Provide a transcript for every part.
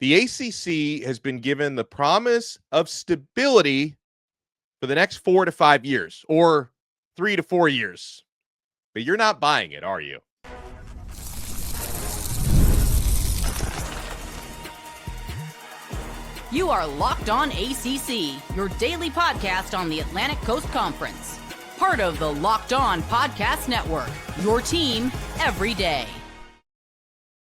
The ACC has been given the promise of stability for the next 4 to 5 years, or 3 to 4 years. But you're not buying it, are you? You are Locked On ACC, your daily podcast on the Atlantic Coast Conference. Part of the Locked On Podcast Network, your team every day.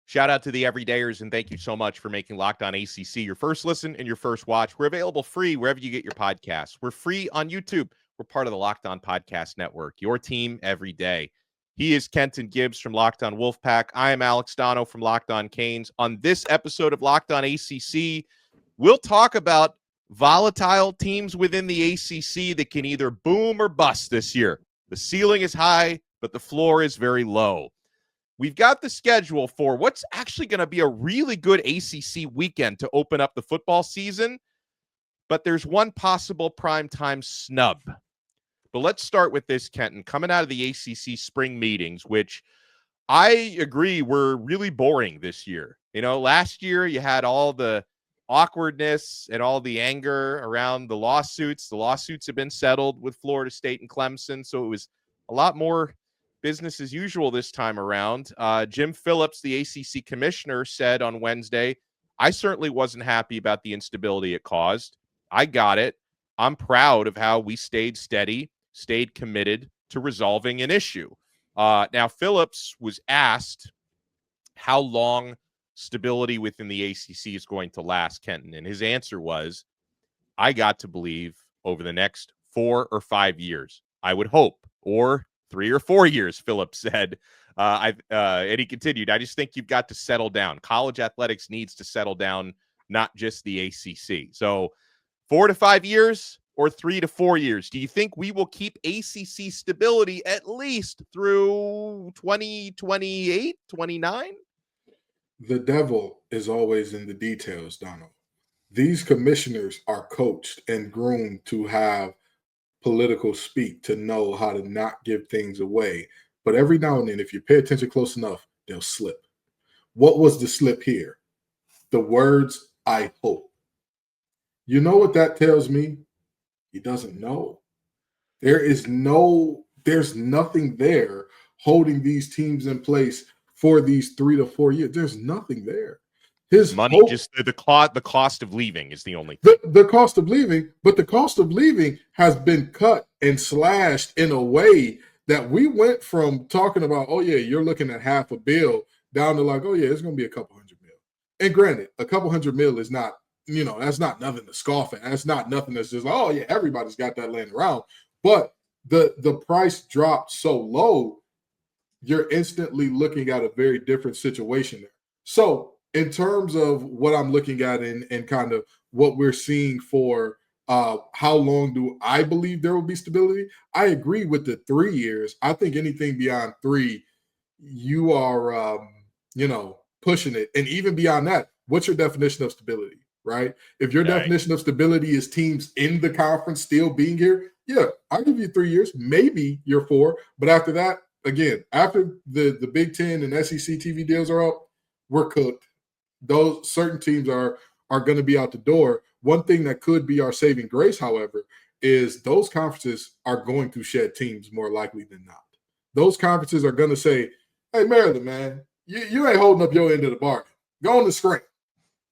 Shout out to the everydayers, and thank you so much for making Locked On ACC your first listen and your first watch. We're available free wherever you get your podcasts. We're free on YouTube. We're part of the Locked On Podcast Network, your team every day. He is Kenton Gibbs from Locked On Wolfpack. I am Alex Donno from Locked On Canes. On this episode of Locked On ACC, we'll talk about volatile teams within the ACC that can either boom or bust this year. The ceiling is high, but the floor is very low. We've got the schedule for what's actually going to be a really good ACC weekend to open up the football season, but there's one possible primetime snub. But let's start with this, Kenton. Coming out of the ACC spring meetings, which I agree were really boring this year. You know, last year you had all the awkwardness and all the anger around the lawsuits. The lawsuits have been settled with Florida State and Clemson, so it was a lot more business as usual this time around. Jim Phillips, the ACC commissioner, said on Wednesday, I certainly wasn't happy about the instability it caused. I got it. I'm proud of how we stayed steady, stayed committed to resolving an issue. Now, Phillips was asked how long stability within the ACC is going to last, Kenton, and his answer was, I got to believe over the next 4 or 5 years. I would hope, or 3 or 4 years, Phillips said. And he continued, I just think you've got to settle down. College athletics needs to settle down, not just the ACC. So 4 to 5 years or 3 to 4 years? Do you think we will keep ACC stability at least through 2028, 29? The devil is always in the details, Donno. These commissioners are coached and groomed to have political speak, to know how to not give things away. But every now and then, if you pay attention close enough, they'll slip. What was the slip here? The words, I hope. You know what that tells me? He doesn't know. There's nothing there holding these teams in place for these 3 to 4 years. There's nothing there. His money, hope, just the cost of leaving is the only thing. The cost of leaving, but the cost of leaving has been cut and slashed in a way that we went from talking about, oh yeah, you're looking at half a bill, down to like, oh yeah, it's going to be a couple $100 million. And granted, a couple $100 million is not, that's not nothing to scoff at. That's not nothing that's just like, oh yeah, everybody's got that laying around. But the price dropped so low, you're instantly looking at a very different situation there. So in terms of what I'm looking at and kind of what we're seeing for how long do I believe there will be stability, I agree with the 3 years. I think anything beyond 3, you are, pushing it. And even beyond that, what's your definition of stability, right? If your definition of stability is teams in the conference still being here, yeah, I'll give you 3 years, maybe you're 4. But after that, again, after the Big Ten and SEC TV deals are up, we're cooked. Those certain teams are going to be out the door. One thing that could be our saving grace, however, is those conferences are going to shed teams more likely than not. Those conferences are going to say, hey, Maryland, man, you ain't holding up your end of the bargain. Go on the screen.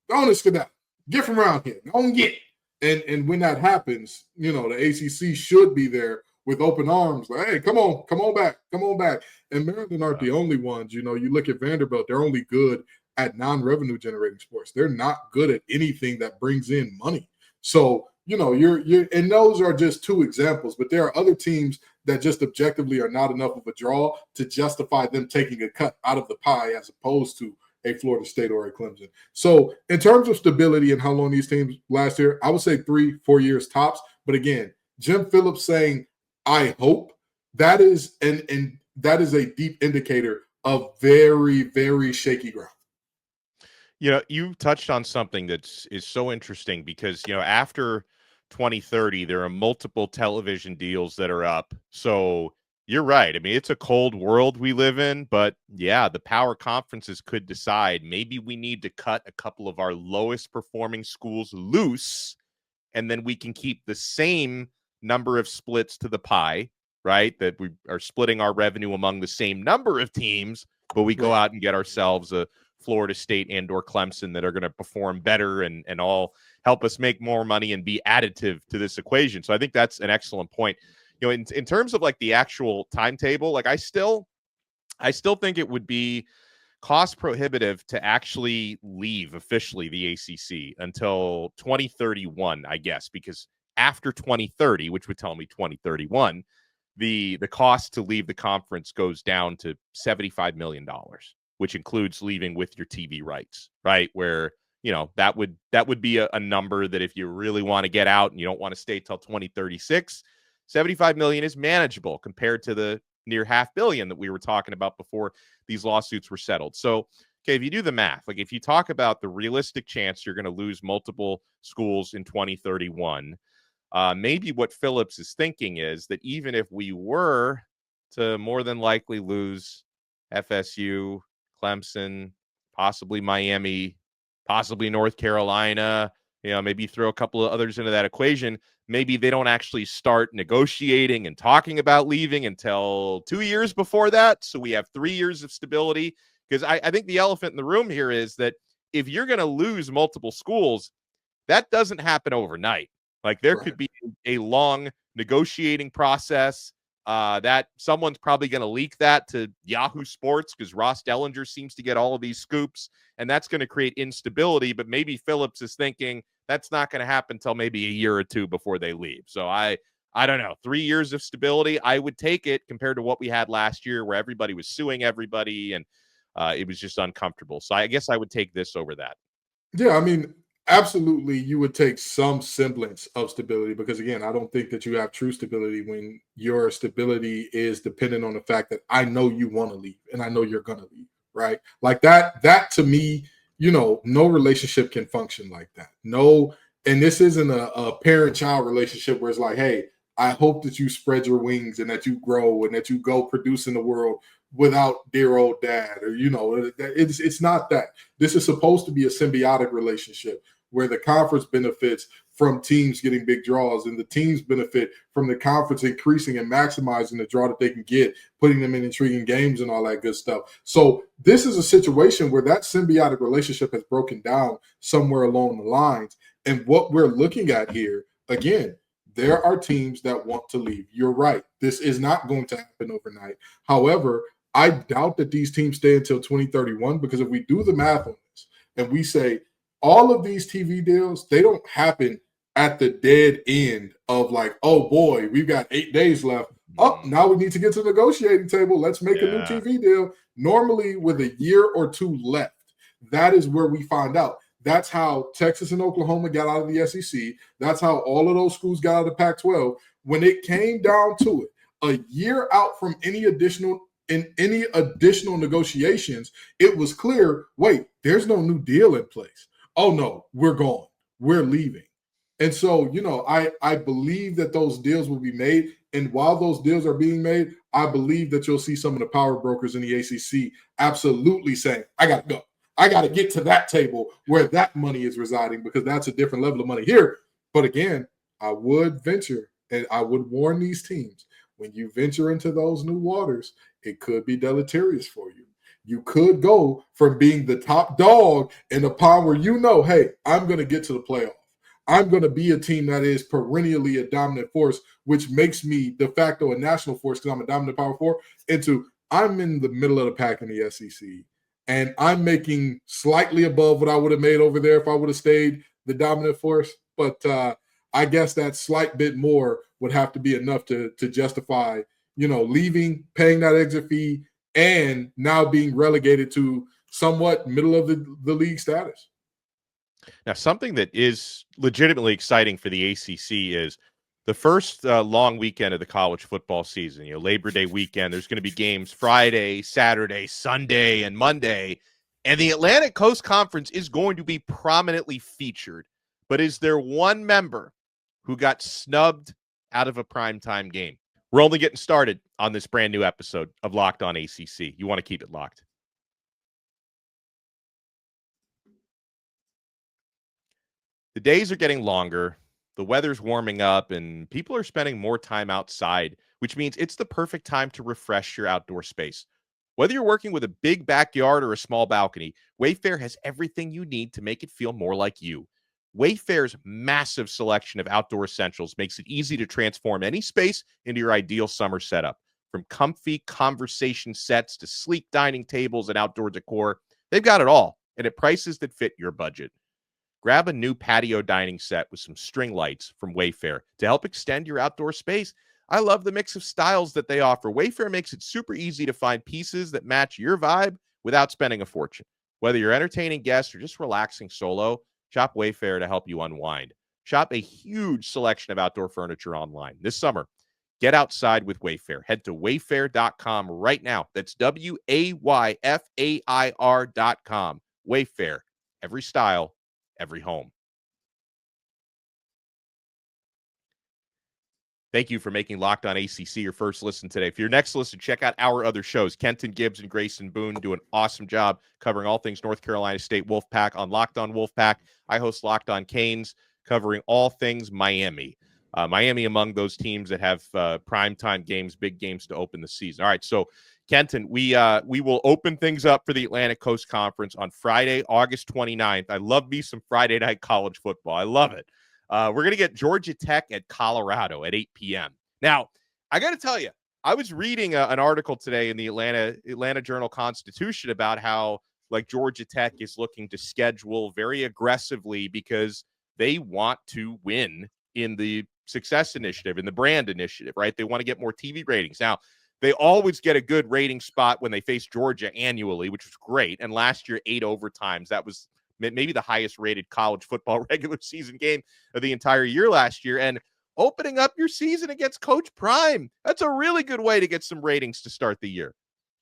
Go on the skedaddle. Get from around here. Go and get it. And when that happens, the ACC should be there with open arms. Like, hey, come on back. And Maryland aren't the only ones. You look at Vanderbilt, they're only good at non-revenue generating sports. They're not good at anything that brings in money. So, you're and those are just 2 examples, but there are other teams that just objectively are not enough of a draw to justify them taking a cut out of the pie as opposed to a Florida State or a Clemson. So in terms of stability and how long these teams last year, I would say 3-4 years tops. But again, Jim Phillips saying, I hope, that is and that is a deep indicator of very, very shaky ground. You touched on something is so interesting because, after 2030, there are multiple television deals that are up. So You're right. I mean, it's a cold world we live in, but yeah, the power conferences could decide maybe we need to cut a couple of our lowest performing schools loose, and then we can keep the same number of splits to the pie, right? That we are splitting our revenue among the same number of teams, but we go out and get ourselves a Florida State and or Clemson that are going to perform better and all help us make more money and be additive to this equation. So I think that's an excellent point. You know, in terms of like the actual timetable, like I still think it would be cost prohibitive to actually leave officially the ACC until 2031, I guess, because after 2030, which would tell me 2031, the cost to leave the conference goes down to $75 million, which includes leaving with your TV rights, right? Where, you know, that would be a number that if you really want to get out and you don't want to stay till 2036, 75 million is manageable compared to the near $500 million that we were talking about before these lawsuits were settled. So, okay, if you do the math, like if you talk about the realistic chance you're going to lose multiple schools in 2031, maybe what Phillips is thinking is that even if we were to more than likely lose FSU, Clemson, possibly Miami, possibly North Carolina, you know, maybe throw a couple of others into that equation, maybe they don't actually start negotiating and talking about leaving until 2 years before that. So we have 3 years of stability. Because I think the elephant in the room here is that if you're going to lose multiple schools, that doesn't happen overnight. Like there could be a long negotiating process that someone's probably going to leak that to Yahoo Sports because Ross Dellinger seems to get all of these scoops, and that's going to create instability. But maybe Phillips is thinking that's not going to happen until maybe a year or two before they leave. So I don't know. 3 years of stability, I would take it compared to what we had last year where everybody was suing everybody and it was just uncomfortable. So I guess I would take this over that. Yeah, I mean, absolutely, you would take some semblance of stability because, again, I don't think that you have true stability when your stability is dependent on the fact that I know you want to leave and I know you're going to leave, right? Like that to me, you know, no relationship can function like that. No, and this isn't a parent-child relationship where it's like, hey, I hope that you spread your wings and that you grow and that you go produce in the world without dear old dad, or, you know, it's not that. This is supposed to be a symbiotic relationship where the conference benefits from teams getting big draws and the teams benefit from the conference increasing and maximizing the draw that they can get, putting them in intriguing games and all that good stuff. So this is a situation where that symbiotic relationship has broken down somewhere along the lines. And what we're looking at here, again, there are teams that want to leave. You're right. This is not going to happen overnight. However, I doubt that these teams stay until 2031 because if we do the math on this and we say all of these TV deals, they don't happen at the dead end of like, oh boy, we've got 8 days left. Oh, now we need to get to the negotiating table. Let's make a new TV deal. Normally with a year or two left, that is where we find out. That's how Texas and Oklahoma got out of the SEC. That's how all of those schools got out of the Pac-12. When it came down to it, a year out from any additional negotiations, it was clear, wait, there's no new deal in place. Oh no, we're gone. We're leaving. And so, you know, I believe that those deals will be made. And while those deals are being made, I believe that you'll see some of the power brokers in the ACC absolutely saying, I got to go. I got to get to that table where that money is residing because that's a different level of money here. But again, I would venture and I would warn these teams, when you venture into those new waters, it could be deleterious for you. You could go from being the top dog in a pond where you know, hey, I'm going to get to the playoff. I'm going to be a team that is perennially a dominant force, which makes me de facto a national force because I'm a dominant power four, into I'm in the middle of the pack in the SEC. And I'm making slightly above what I would have made over there if I would have stayed the dominant force. But I guess that slight bit more would have to be enough to justify, you know, leaving, paying that exit fee, and now being relegated to somewhat middle of the league status. Now, something that is legitimately exciting for the ACC is the first long weekend of the college football season, you know, Labor Day weekend. There's going to be games Friday, Saturday, Sunday, and Monday. And the Atlantic Coast Conference is going to be prominently featured. But is there one member who got snubbed out of a primetime game? We're only getting started on this brand new episode of Locked On ACC. You want to keep it locked. The days are getting longer, the weather's warming up, and people are spending more time outside, which means it's the perfect time to refresh your outdoor space. Whether you're working with a big backyard or a small balcony, Wayfair has everything you need to make it feel more like you. Wayfair's massive selection of outdoor essentials makes it easy to transform any space into your ideal summer setup. From comfy conversation sets to sleek dining tables and outdoor decor, they've got it all, and at prices that fit your budget. Grab a new patio dining set with some string lights from Wayfair to help extend your outdoor space. I love the mix of styles that they offer. Wayfair makes it super easy to find pieces that match your vibe without spending a fortune. Whether you're entertaining guests or just relaxing solo, shop Wayfair to help you unwind. Shop a huge selection of outdoor furniture online. This summer, get outside with Wayfair. Head to wayfair.com right now. That's WAYFAIR.com. Wayfair. Every style, every home. Thank you for making Locked On ACC your first listen today. For your next listen, check out our other shows. Kenton, Gibbs, and Grayson Boone do an awesome job covering all things North Carolina State Wolfpack on Locked On Wolfpack. I host Locked On Canes, covering all things Miami. Miami among those teams that have primetime games, big games to open the season. All right, so Kenton, we will open things up for the Atlantic Coast Conference on Friday, August 29th. I love me some Friday night college football. I love it. We're going to get Georgia Tech at Colorado at 8 p.m. Now, I got to tell you, I was reading an article today in the Atlanta Journal-Constitution about how Georgia Tech is looking to schedule very aggressively because they want to win in the Success Initiative, in the brand initiative, right? They want to get more TV ratings. Now, they always get a good rating spot when they face Georgia annually, which was great. And last year, 8 overtimes. That was maybe the highest rated college football regular season game of the entire year last year. And opening up your season against Coach Prime, that's a really good way to get some ratings to start the year.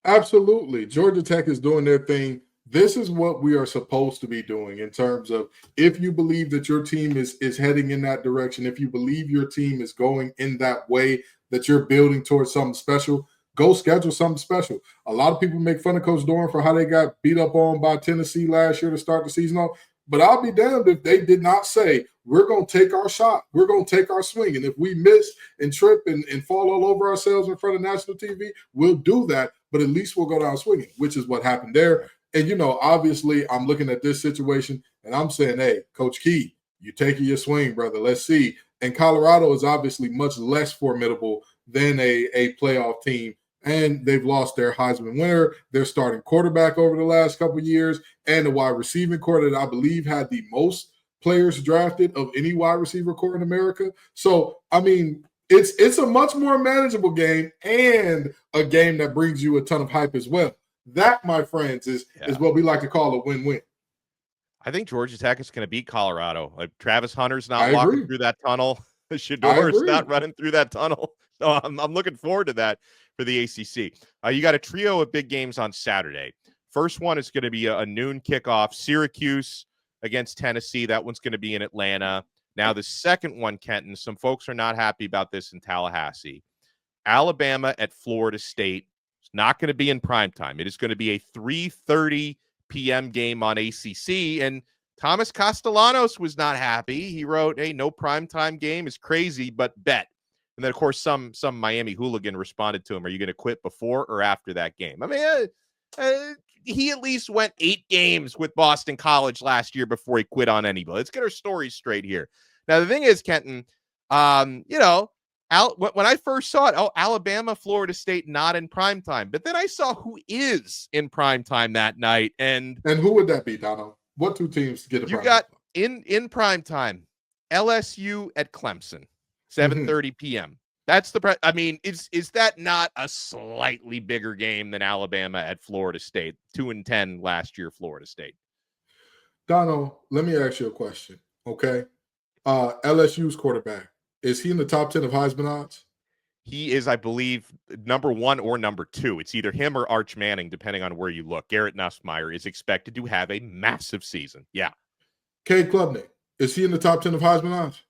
Absolutely. Georgia Tech is doing their thing. This is what we are supposed to be doing in terms of if you believe that your team is heading in that direction, if you believe your team is going in that way, that you're building towards something special, go schedule something special. A lot of people make fun of Coach Doran for how they got beat up on by Tennessee last year to start the season off. But I'll be damned if they did not say, we're going to take our shot. We're going to take our swing. And if we miss and trip and fall all over ourselves in front of national TV, we'll do that. But at least we'll go down swinging, which is what happened there. And, obviously I'm looking at this situation and I'm saying, hey, Coach Key, you taking your swing, brother. Let's see. And Colorado is obviously much less formidable than a playoff team. And they've lost their Heisman winner, their starting quarterback over the last couple of years, and the wide receiving core that I believe had the most players drafted of any wide receiver core in America. So, I mean, it's a much more manageable game and a game that brings you a ton of hype as well. That, my friends, is what we like to call a win-win. I think Georgia Tech is going to beat Colorado. Travis Hunter's not walking through that tunnel. Shador's not running through that tunnel. So I'm looking forward to that for the ACC. You got a trio of big games on Saturday. First one is going to be a noon kickoff. Syracuse against Tennessee. That one's going to be in Atlanta. Now, the second one, Kenton, some folks are not happy about this in Tallahassee. Alabama at Florida State. It's not going to be in primetime. It is going to be a 3:30 p.m. game on ACC. And Thomas Castellanos was not happy. He wrote, hey, no primetime game is crazy, but bet. And then, of course, some Miami hooligan responded to him, are you going to quit before or after that game? I mean, he at least went 8 games with Boston College last year before he quit on anybody. Let's get our stories straight here. Now, the thing is, Kenton, when I first saw it, Alabama, Florida State, not in primetime. But then I saw who is in primetime that night. And who would that be, Donno? What 2 teams get a primetime? You got in primetime, LSU at Clemson. 7:30 p.m. That's I mean, is that not a slightly bigger game than Alabama at Florida State? 2-10 last year, Florida State. Donno, let me ask you a question, okay? LSU's quarterback, is he in the top 10 of Heisman odds? He is, I believe, number 1 or number 2. It's either him or Arch Manning, depending on where you look. Garrett Nussmeier is expected to have a massive season. Yeah. Cade Klubnik, is he in the top 10 of Heisman odds?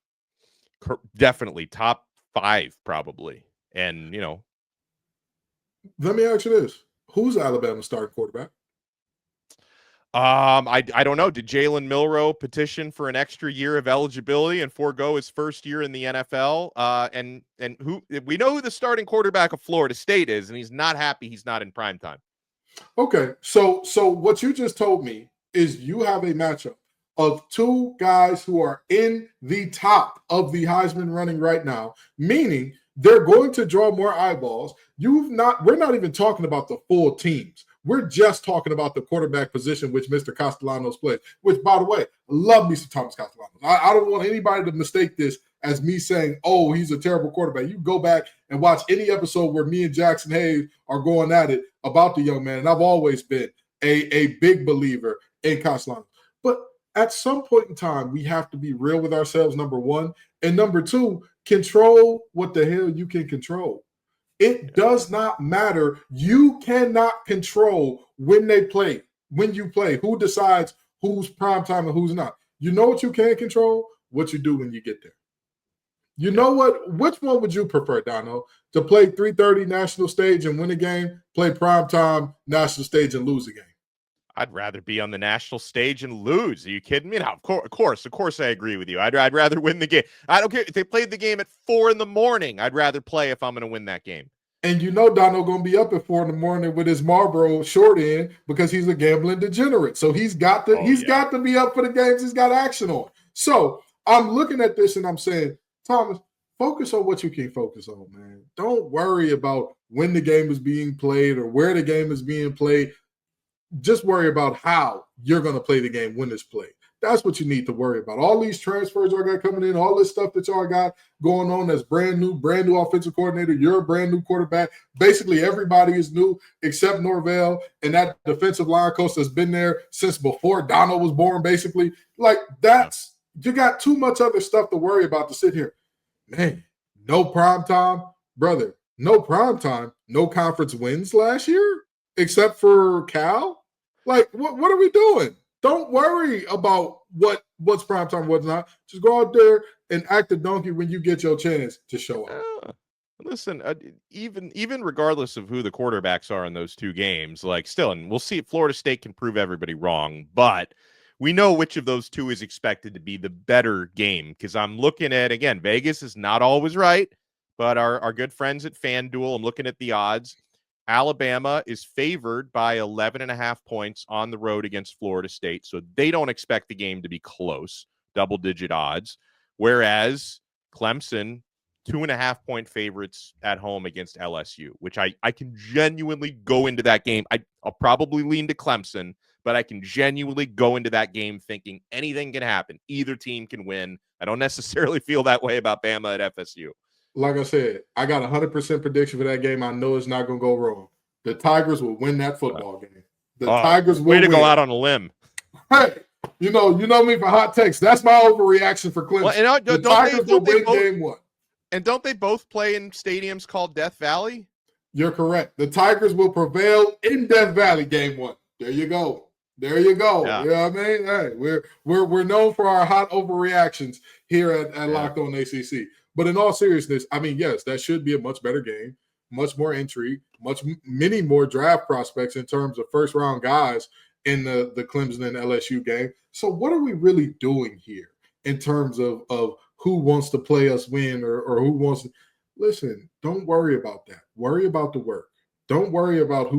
Definitely top 5, probably. And, Let me ask you this. Who's Alabama's starting quarterback? I don't know. Did Jalen Milroe petition for an extra year of eligibility and forego his first year in the NFL? And who we know who the starting quarterback of Florida State is, and he's not happy he's not in prime time. Okay, so what you just told me is you have a matchup of two guys who are in the top of the Heisman running right now, meaning they're going to draw more eyeballs. We're not even talking about the full teams. We're just talking about the quarterback position, which Mr. Castellanos plays, which, by the way, I love me some Thomas Castellanos. I don't want anybody to mistake this as me saying, oh, he's a terrible quarterback. You go back and watch any episode where me and Jackson Hayes are going at it about the young man, and I've always been a big believer in Castellanos. But at some point in time, we have to be real with ourselves, number one. And number two, control what the hell you can control. It does not matter. You cannot control when they play, when you play, who decides who's primetime and who's not. You know what you can control? What you do when you get there. You know what? Which one would you prefer, Donno? To play 3:30 national stage and win a game, play primetime national stage and lose a game? I'd rather be on the national stage and lose. Are you kidding me? Now, of course, I agree with you. I'd rather win the game. I don't care if they played the game at 4 a.m. I'd rather play if I'm going to win that game. And you know Donno going to be up at 4 a.m. with his Marlboro short end because he's a gambling degenerate. So he's got to be up for the games he's got action on. So I'm looking at this and I'm saying, Thomas, focus on what you can focus on, man. Don't worry about when the game is being played or where the game is being played. Just worry about how you're going to play the game when it's played. That's what you need to worry about. All these transfers y'all got coming in, all this stuff that y'all got going on that's brand new offensive coordinator. You're a brand new quarterback. Basically, everybody is new except Norvell and that defensive line coach that's been there since before Donno was born, basically. Like, you got too much other stuff to worry about to sit here. Man, no prime time, brother. No prime time, no conference wins last year, except for Cal. Like, what are we doing? Don't worry about what's prime time, what's not. Just go out there and act a donkey when you get your chance to show up. Listen, even regardless of who the quarterbacks are in those two games, like still, and we'll see if Florida State can prove everybody wrong, but we know which of those two is expected to be the better game because I'm looking at, again, Vegas is not always right, but our good friends at FanDuel, I'm looking at the odds. Alabama is favored by 11.5 points on the road against Florida State, so they don't expect the game to be close, double-digit odds, whereas Clemson, 2.5-point favorites at home against LSU, which I can genuinely go into that game. I'll probably lean to Clemson, but I can genuinely go into that game thinking anything can happen. Either team can win. I don't necessarily feel that way about Bama at FSU. Like I said, I got 100% prediction for that game. I know it's not going to go wrong. The Tigers will win that football game. The Tigers will win. Way to go out on a limb. Hey, you know me for hot takes. That's my overreaction for Clemson. Well, the Tigers will win game one. And don't they both play in stadiums called Death Valley? You're correct. The Tigers will prevail in Death Valley game one. There you go. There you go. Yeah. You know what I mean? Hey, we're known for our hot overreactions here at Locked On ACC. But in all seriousness, I mean, yes, that should be a much better game, much more intrigue, many more draft prospects in terms of first-round guys in the Clemson and LSU game. So what are we really doing here in terms of who wants to play us win or who wants to – listen, don't worry about that. Worry about the work. Don't worry about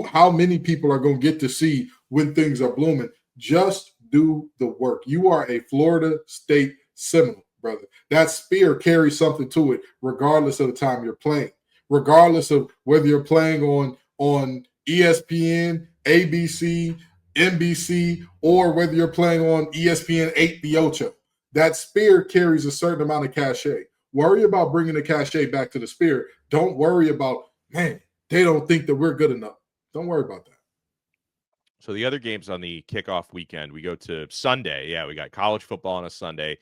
how many people are going to get to see when things are blooming. Just do the work. You are a Florida State Seminole, brother. That spear carries something to it, regardless of the time you're playing, regardless of whether you're playing on ESPN, ABC, NBC, or whether you're playing on ESPN 8 The Ocho. That spear carries a certain amount of cachet. Worry about bringing the cachet back to the spear. Don't worry about, man, they don't think that we're good enough. Don't worry about that. So the other games on the kickoff weekend, we go to Sunday. Yeah, we got college football on a Sunday.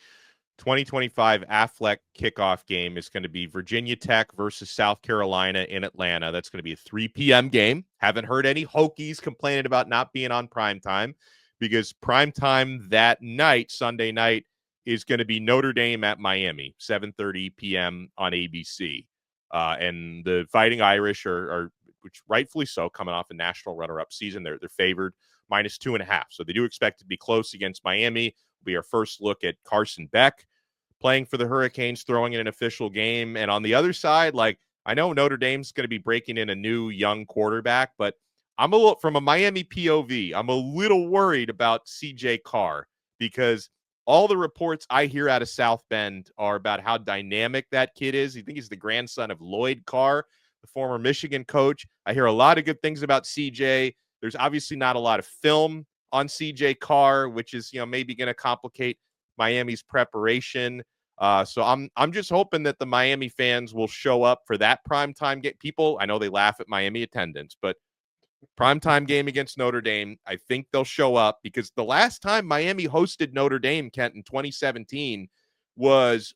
2025 Affleck kickoff game is going to be Virginia Tech versus South Carolina in Atlanta. That's going to be a 3 p.m. game. Haven't heard any Hokies complaining about not being on primetime because primetime that night, Sunday night, is going to be Notre Dame at Miami, 7:30 p.m. on ABC. And the Fighting Irish are, which rightfully so, coming off a national runner-up season. They're favored -2.5. So they do expect to be close against Miami. It'll be our first look at Carson Beck playing for the Hurricanes, throwing in an official game. And on the other side, like, I know Notre Dame's going to be breaking in a new young quarterback, but I'm a little, from a Miami POV, I'm a little worried about CJ Carr, because all the reports I hear out of South Bend are about how dynamic that kid is. You think he's the grandson of Lloyd Carr, the former Michigan coach. I hear a lot of good things about CJ. There's obviously not a lot of film on CJ Carr, which is, maybe going to complicate Miami's preparation. So I'm just hoping that the Miami fans will show up for that primetime game. People, I know they laugh at Miami attendance, but primetime game against Notre Dame, I think they'll show up, because the last time Miami hosted Notre Dame, Kent, in 2017 was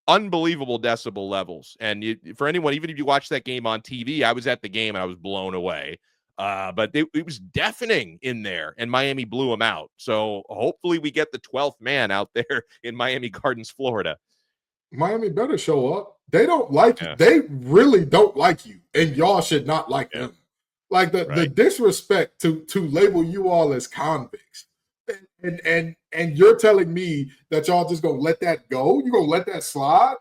unbelievable decibel levels. And for anyone, even if you watch that game on TV, I was at the game and I was blown away. But it was deafening in there, and Miami blew them out. So hopefully we get the 12th man out there in Miami Gardens, Florida. Miami better show up. They don't like you. They really don't like you, and y'all should not like them. Like the disrespect to label you all as convicts, and you're telling me that y'all just gonna let that go? You gonna let that slide?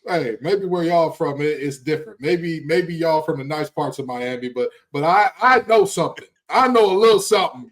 Hey, maybe where y'all from it's different. Maybe y'all from the nice parts of Miami, but I know something. I know a little something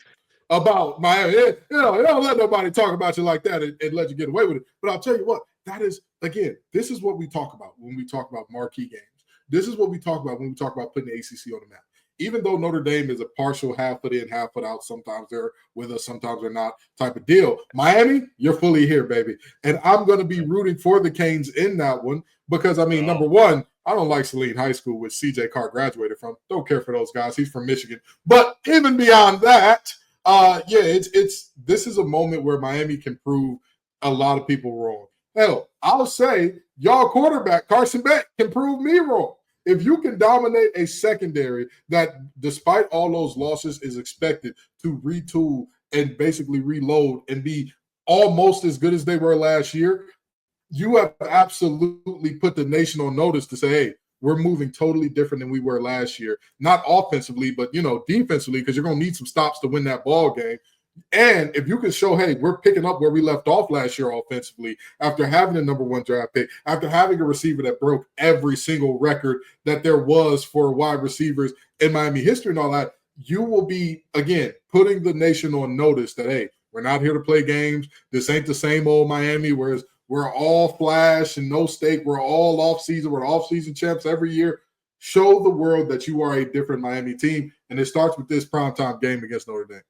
about Miami. Don't let nobody talk about you like that and let you get away with it. But I'll tell you what, that is, again, this is what we talk about when we talk about marquee games. This is what we talk about when we talk about putting the ACC on the map. Even though Notre Dame is a partial half foot in, half foot out, sometimes they're with us, sometimes they're not type of deal. Miami, you're fully here, baby. And I'm going to be rooting for the Canes in that one because, number one, I don't like Saline High School, which CJ Carr graduated from. Don't care for those guys. He's from Michigan. But even beyond that, this is a moment where Miami can prove a lot of people wrong. Hell, I'll say y'all quarterback, Carson Beck, can prove me wrong. If you can dominate a secondary that, despite all those losses, is expected to retool and basically reload and be almost as good as they were last year, you have absolutely put the nation on notice to say, hey, we're moving totally different than we were last year. Not offensively, but, defensively, because you're going to need some stops to win that ball game. And if you can show, hey, we're picking up where we left off last year offensively, after having a number one draft pick, after having a receiver that broke every single record that there was for wide receivers in Miami history and all that, you will be, again, putting the nation on notice that, hey, we're not here to play games. This ain't the same old Miami, whereas we're all flash and no stake. We're all off-season. We're off-season champs every year. Show the world that you are a different Miami team, and it starts with this primetime game against Notre Dame.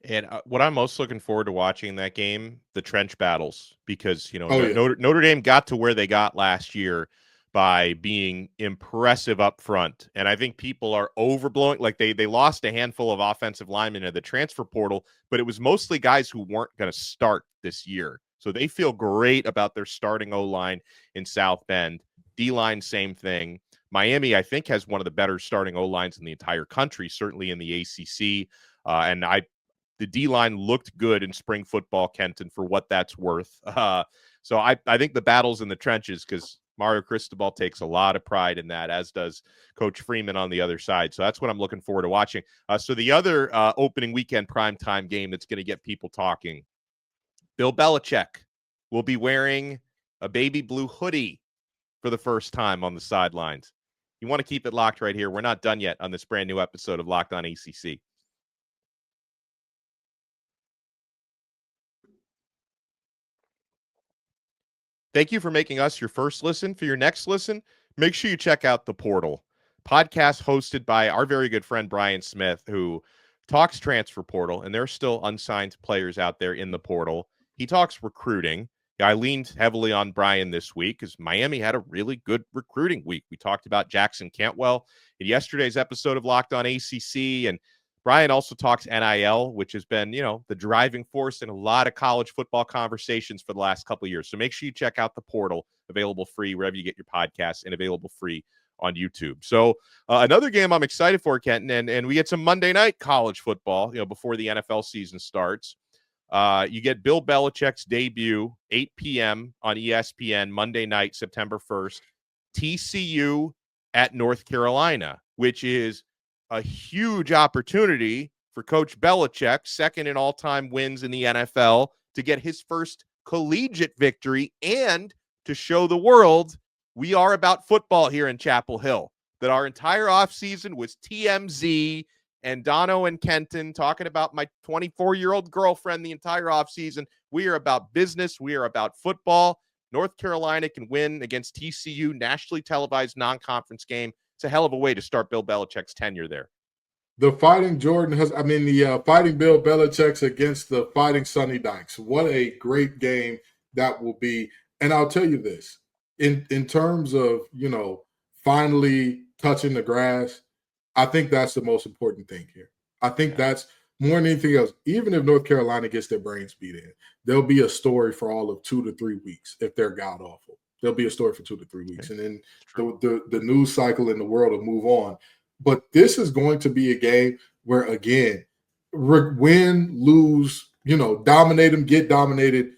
And what I'm most looking forward to watching in that game, the trench battles, because, Notre Dame got to where they got last year by being impressive up front. And I think people are overblowing. Like they lost a handful of offensive linemen in the transfer portal, but it was mostly guys who weren't going to start this year. So they feel great about their starting O-line in South Bend. D-line, same thing. Miami, I think, has one of the better starting O-lines in the entire country, certainly in the ACC. The D-line looked good in spring football, Kenton, for what that's worth. So I think the battle's in the trenches, because Mario Cristobal takes a lot of pride in that, as does Coach Freeman on the other side. So that's what I'm looking forward to watching. So the other opening weekend primetime game that's going to get people talking, Bill Belichick will be wearing a baby blue hoodie for the first time on the sidelines. You want to keep it locked right here. We're not done yet on this brand new episode of Locked On ACC. Thank you for making us your first listen. For your next listen, make sure you check out The Portal, podcast hosted by our very good friend Brian Smith, who talks transfer portal, and there are still unsigned players out there in the portal. He talks recruiting. I leaned heavily on Brian this week because Miami had a really good recruiting week. We talked about Jackson Cantwell in yesterday's episode of Locked On ACC, and Brian also talks NIL, which has been, the driving force in a lot of college football conversations for the last couple of years. So make sure you check out The Portal, available free wherever you get your podcasts and available free on YouTube. So another game I'm excited for, Kenton, and we get some Monday night college football, before the NFL season starts. You get Bill Belichick's debut, 8 p.m. on ESPN, Monday night, September 1st. TCU at North Carolina, which is a huge opportunity for Coach Belichick, second in all-time wins in the NFL, to get his first collegiate victory and to show the world we are about football here in Chapel Hill, that our entire offseason was TMZ and Donno and Kenton talking about my 24-year-old girlfriend the entire offseason. We are about business. We are about football. North Carolina can win against TCU, nationally televised non-conference game. It's a hell of a way to start Bill Belichick's tenure there. The Fighting Bill Belichick's against the Fighting Sonny Dykes. What a great game that will be. And I'll tell you this, in terms of, finally touching the grass, I think that's the most important thing here. I think that's more than anything else. Even if North Carolina gets their brains beat in, there'll be a story for all of 2 to 3 weeks if they're god-awful. There'll be a story for 2 to 3 weeks. And then the news cycle in the world will move on. But this is going to be a game where, again, win, lose, dominate them, get dominated,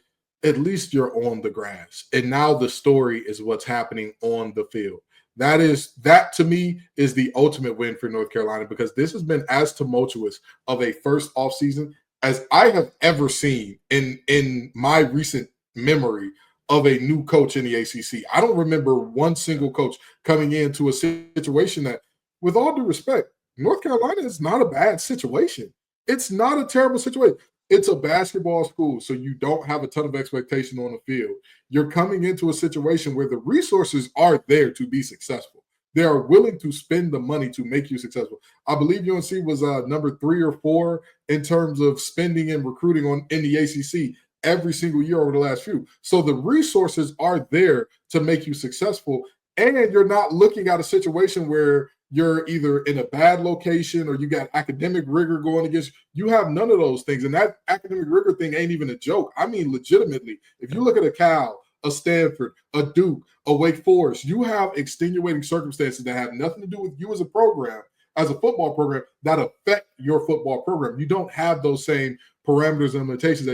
at least you're on the grass. And now the story is what's happening on the field. That to me is the ultimate win for North Carolina, because this has been as tumultuous of a first offseason as I have ever seen in my recent memory of a new coach in the ACC. I don't remember one single coach coming into a situation that, with all due respect, North Carolina is not a bad situation. It's not a terrible situation. It's a basketball school, so you don't have a ton of expectation on the field. You're coming into a situation where the resources are there to be successful. They are willing to spend the money to make you successful. I believe UNC was number 3 or 4 in terms of spending and recruiting in the ACC every single year over the last few. So the resources are there to make you successful, and you're not looking at a situation where you're either in a bad location or you got academic rigor going against you. You have none of those things. And that academic rigor thing ain't even a joke. I mean, legitimately, if you look at a Cal, a Stanford, a Duke, a Wake Forest, you have extenuating circumstances that have nothing to do with you as a program, as a football program, that affect your football program. You don't have those same parameters and limitations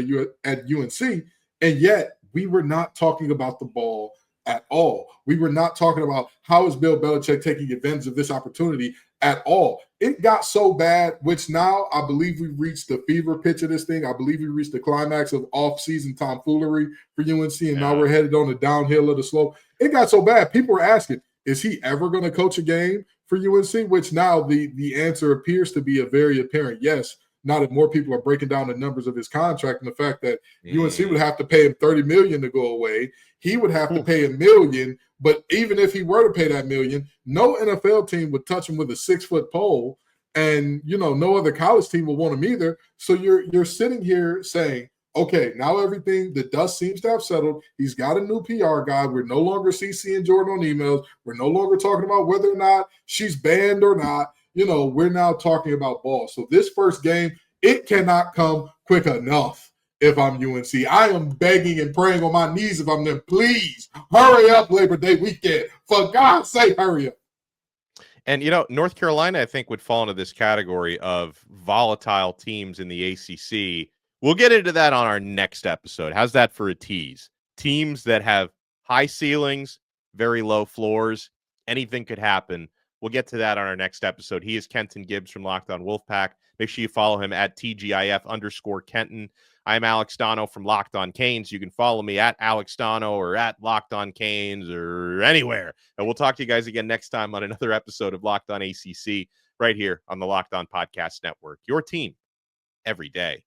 at UNC. And yet we were not talking about the ball at all. We were not talking about how is Bill Belichick taking advantage of this opportunity at all. It got so bad, which now I believe we've reached the fever pitch of this thing. I believe we reached the climax of off-season tomfoolery for UNC, and now we're headed on the downhill of the slope. It got so bad, people were asking, is he ever going to coach a game for UNC? Which now the answer appears to be a very apparent yes. Now that more people are breaking down the numbers of his contract and the fact that UNC would have to pay him $30 million to go away. He would have to pay $1 million, but even if he were to pay that $1 million, no NFL team would touch him with a 6-foot pole, and no other college team will want him either. So you're sitting here saying, okay, now everything, the dust seems to have settled. He's got a new PR guy. We're no longer CCing Jordan on emails. We're no longer talking about whether or not she's banned or not. We're now talking about ball. So this first game, it cannot come quick enough. If I'm UNC, I am begging and praying on my knees if I'm them. Please hurry up Labor Day weekend. For God's sake, hurry up. And, North Carolina, I think, would fall into this category of volatile teams in the ACC. We'll get into that on our next episode. How's that for a tease? Teams that have high ceilings, very low floors. Anything could happen. We'll get to that on our next episode. He is Kenton Gibbs from Locked On Wolfpack. Make sure you follow him at TGIF_Kenton. I'm Alex Donno from Locked On Canes. You can follow me at Alex Donno or at Locked On Canes or anywhere. And we'll talk to you guys again next time on another episode of Locked On ACC right here on the Locked On Podcast Network. Your team every day.